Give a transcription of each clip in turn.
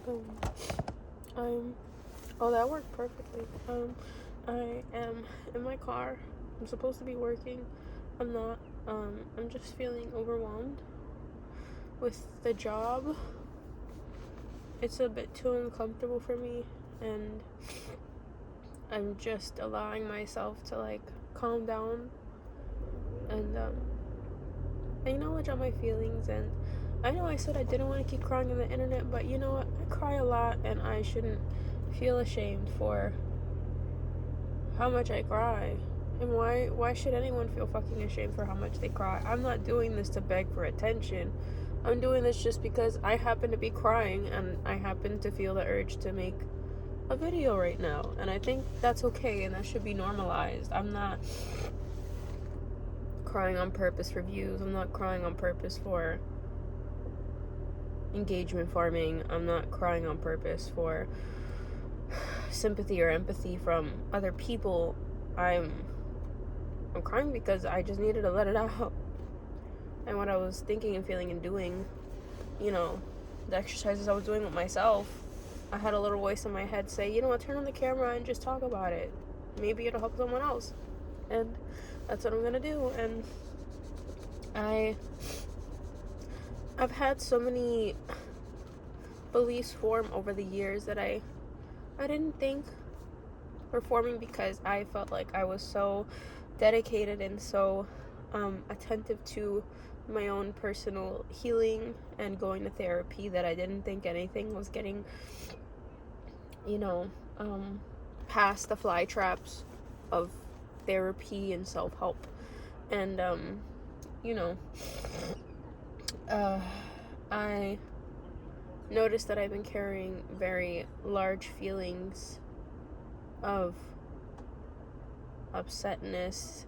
Um, I'm. Oh, that worked perfectly. I am in my car. I'm supposed to be working. I'm not. I'm just feeling overwhelmed with the job. It's a bit too uncomfortable for me, and I'm just allowing myself to like calm down and acknowledge all my feelings. And I know I said I didn't want to keep crying on the internet, but you know what? I cry a lot, and I shouldn't feel ashamed for how much I cry. And why should anyone feel fucking ashamed for how much they cry? I'm not doing this to beg for attention. I'm doing this just because I happen to be crying and I happen to feel the urge to make a video right now. And I think that's okay and that should be normalized. I'm not crying on purpose for views. I'm not crying on purpose for engagement farming. I'm not crying on purpose for sympathy or empathy from other people. I'm crying because I just needed to let it out. And what I was thinking and feeling and doing, you know, the exercises I was doing with myself, I had a little voice in my head say, you know what, turn on the camera and just talk about it. Maybe it'll help someone else. And that's what I'm gonna do. And I've had so many beliefs form over the years that I didn't think were forming, because I felt like I was so dedicated and so attentive to my own personal healing and going to therapy that I didn't think anything was getting, past the fly traps of therapy and self-help. And I noticed that I've been carrying very large feelings of upsetness,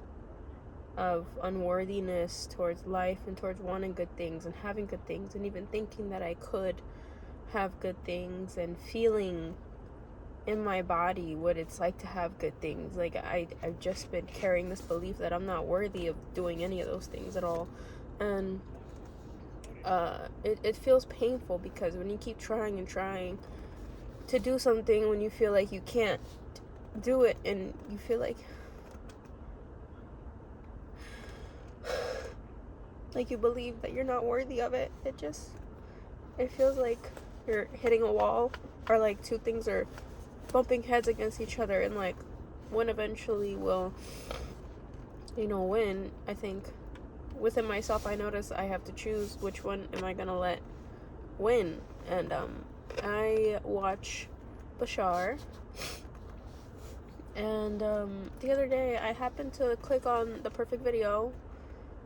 of unworthiness towards life and towards wanting good things and having good things, and even thinking that I could have good things, and feeling in my body what it's like to have good things. Like I've just been carrying this belief that I'm not worthy of doing any of those things at all. And it feels painful, because when you keep trying and trying to do something, when you feel like you can't do it and you feel like you believe that you're not worthy of it, it feels like you're hitting a wall, or like two things are bumping heads against each other, and like one eventually will win. I think within myself I notice I have to choose which one am I gonna let win. And I watch Bashar, and the other day I happened to click on the perfect video.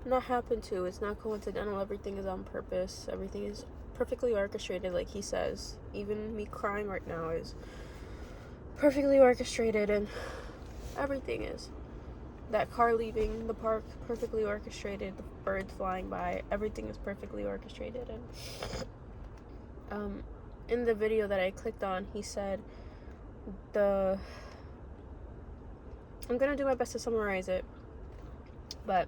Not happen to, it's not coincidental. Everything is on purpose. Everything is perfectly orchestrated, like he says. Even me crying right now is perfectly orchestrated, and everything is. That car leaving the park, perfectly orchestrated. The birds flying by, everything is perfectly orchestrated. And in the video that I clicked on, he said I'm gonna do my best to summarize it, but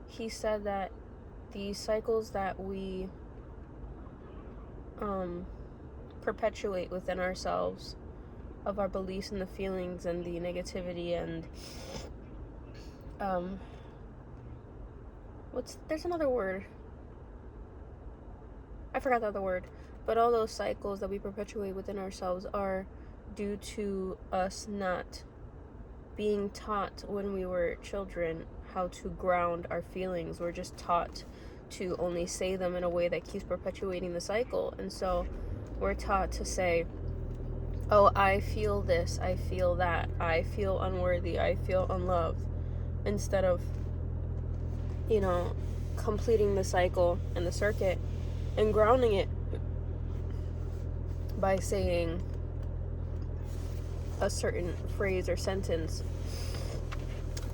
he said that the cycles that we perpetuate within ourselves of our beliefs and the feelings and the negativity and there's another word, I forgot the other word, but all those cycles that we perpetuate within ourselves are due to us not being taught when we were children how to ground our feelings. We're just taught to only say them in a way that keeps perpetuating the cycle. And so we're taught to say, oh, I feel this, I feel that, I feel unworthy, I feel unloved, instead of completing the cycle and the circuit and grounding it by saying a certain phrase or sentence.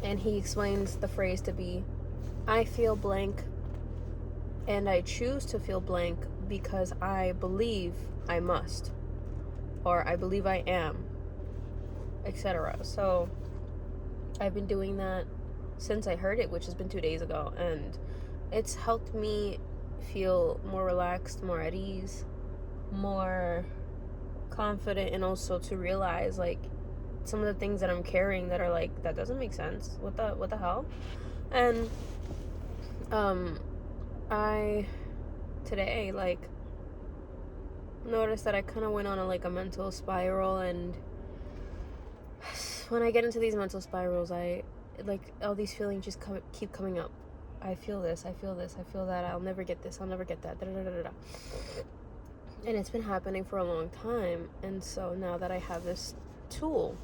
And he explains the phrase to be, I feel blank, and I choose to feel blank because I believe I must, or I believe I am, etc. So I've been doing that since I heard it, which has been 2 days ago, and it's helped me feel more relaxed, more at ease, more confident, and also to realize like some of the things that I'm carrying that are like, that doesn't make sense. What the hell? And I today like noticed that I kind of went on a mental spiral, and when I get into these mental spirals, I like all these feelings just keep coming up. I feel this, I feel this, I feel that, I'll never get this, I'll never get that, da da da da da. And it's been happening for a long time. And so now that I have this tool,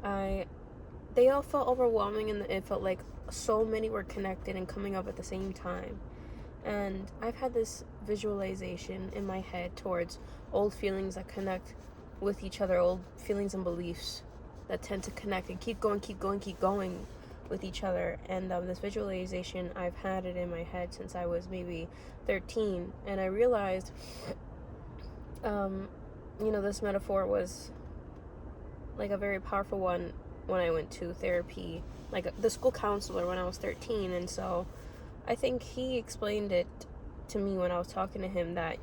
they all felt overwhelming, and it felt like so many were connected and coming up at the same time. And I've had this visualization in my head towards old feelings that connect with each other, old feelings and beliefs that tend to connect and keep going with each other. And this visualization, I've had it in my head since I was maybe 13. And I realized, this metaphor was like a very powerful one when I went to therapy, like the school counselor when I was 13. And so I think he explained it to me when I was talking to him that,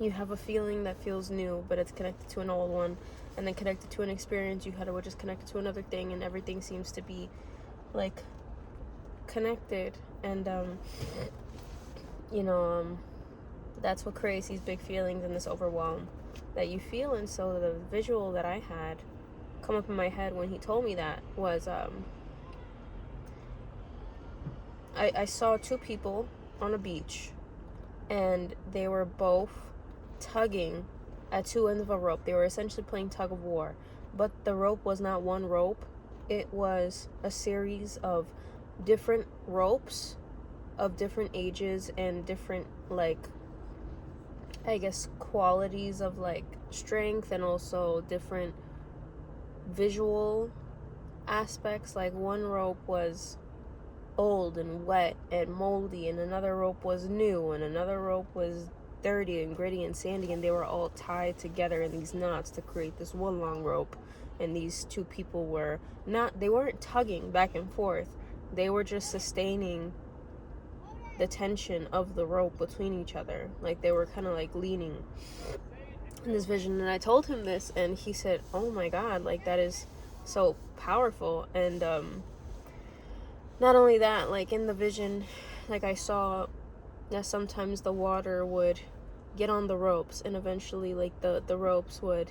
you have a feeling that feels new, but it's connected to an old one, and then connected to an experience you had, which is connected to another thing, and everything seems to be like connected. And that's what creates these big feelings and this overwhelm that you feel. And so the visual that I had come up in my head when he told me that was I saw two people on a beach, and they were both tugging at two ends of a rope. They were essentially playing tug of war, but the rope was not one rope. It was a series of different ropes of different ages and different, qualities of strength, and also different visual aspects. Like one rope was old and wet and moldy, and another rope was new, and another rope was dirty and gritty and sandy, and they were all tied together in these knots to create this one long rope. And these two people they weren't tugging back and forth, they were just sustaining the tension of the rope between each other. Like they were kind of leaning in this vision. And I told him this, and he said, oh my god, that is so powerful. And not only that, in the vision, I saw that sometimes the water would get on the ropes, and eventually the ropes would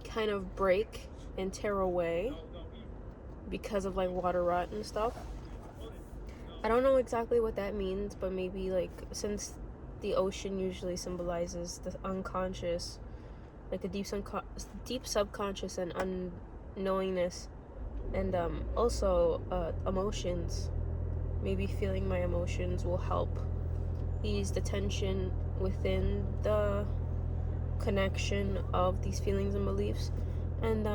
kind of break and tear away because of water rot and stuff. I don't know exactly what that means, but maybe since the ocean usually symbolizes the unconscious, the deep subconscious and unknowingness, and also emotions, maybe feeling my emotions will help ease the tension within the connection of these feelings and beliefs. And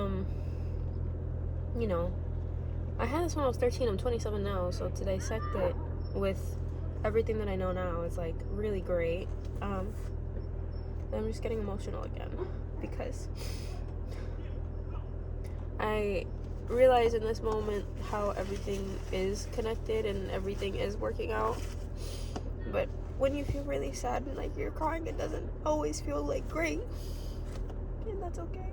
I had this when I was 13. I'm 27 now, so to dissect it with everything that I know now is really great. I'm just getting emotional again because I realize in this moment how everything is connected and everything is working out. But when you feel really sad and you're crying, it doesn't always feel great, and that's okay.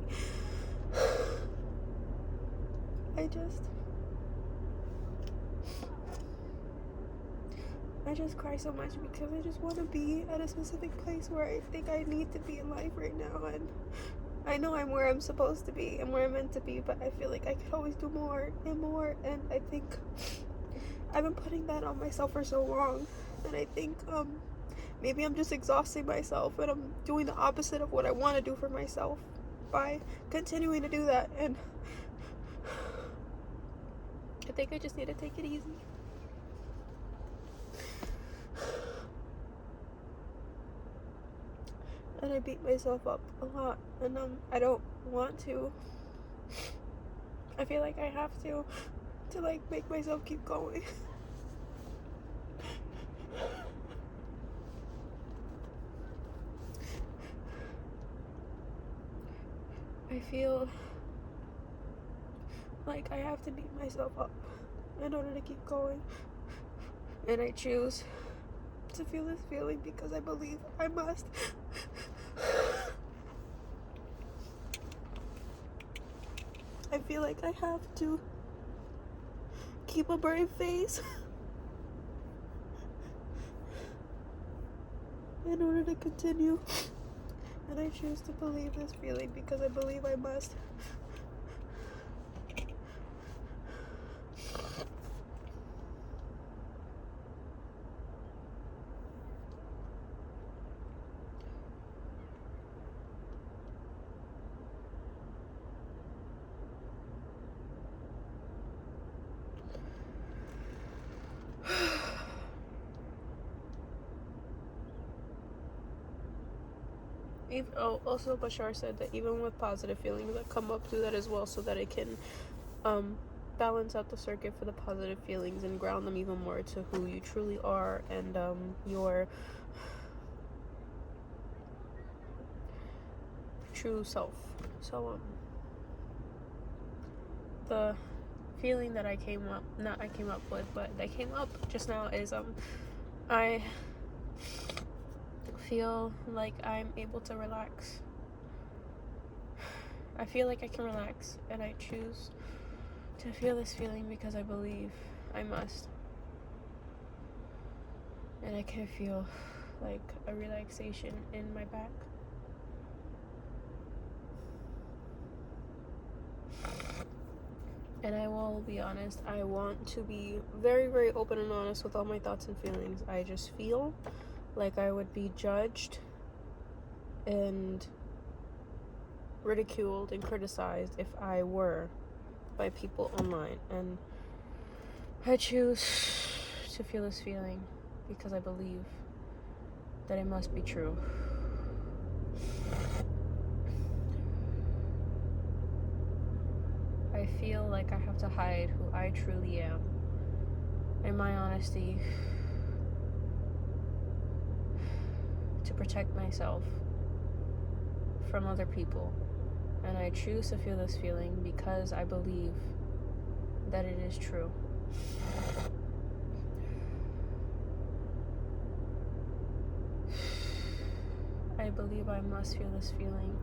I just cry so much because I just want to be at a specific place where I think I need to be in life right now. And I know I'm where I'm supposed to be and where I'm meant to be, but I feel like I could always do more and more. And I think I've been putting that on myself for so long. And I think maybe I'm just exhausting myself, and I'm doing the opposite of what I want to do for myself by continuing to do that. And I think I just need to take it easy. And I beat myself up a lot, and I don't want to. I feel like I have to make myself keep going. I feel like I have to beat myself up in order to keep going, and I choose to feel this feeling because I believe I must. I feel like I have to keep a brave face in order to continue. And I choose to believe this feeling because I believe I must. Also, Bashar said that even with positive feelings that come up, do that as well so that it can balance out the circuit for the positive feelings and ground them even more to who you truly are and your true self. So the feeling that I came up just now is I feel like I'm able to relax. I feel like I can relax, and I choose to feel this feeling because I believe I must. And I can feel like a relaxation in my back. And I will be honest, I want to be very, very open and honest with all my thoughts and feelings. I just feel like I would be judged and ridiculed and criticized if I were by people online. And I choose to feel this feeling because I believe that it must be true. I feel like I have to hide who I truly am and my honesty to protect myself from other people. And I choose to feel this feeling because I believe that it is true. I believe I must feel this feeling